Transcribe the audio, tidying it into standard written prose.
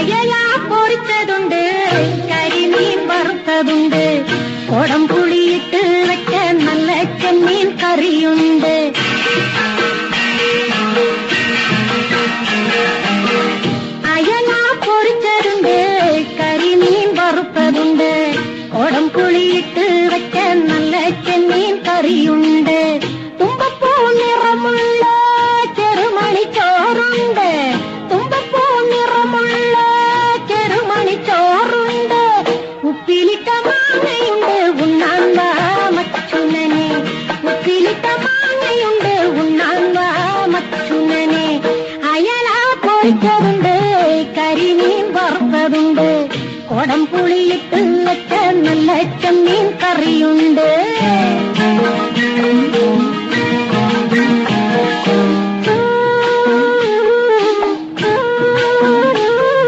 അയല പൊരിച്ചതുണ്ട്, കരിമീൻ വറുത്തതുണ്ട്, കൊടംപുളിയിട്ട് വെച്ച നല്ല ചെമ്മീൻ കറിയുണ്ട്. അയല പൊരിച്ചതുണ്ട്, കരിമീൻ വറുത്തതുണ്ട്, കൊടംപുളിയിട്ട് വെച്ച നല്ല ചെമ്മീൻ കറിയുണ്ട്. തുമ്പപ്പൂ നിറമുള്ള ചെറുമണിച്ചോറുണ്ട്, തുമ്പപ്പൂ നിറമുള്ള ചെറുമണിച്ചോറുണ്ട്. ഉപ്പിലിട്ട മാങ്ങയുണ്ട്, ഉണ്ണാൻ വാ മച്ചുനനെ, ഉപ്പിലിട്ട മാങ്ങയുണ്ട്, ഉണ്ണാൻ വാ മച്ചുനനെ. അയല പൊരിച്ചതുണ്ട്, കരിമീൻ വറുത്തതുണ്ട്, കൊടംപുളിയിട്ട് വെച്ച നല്ല ചെമ്മീൻ കറിയുണ്ട്.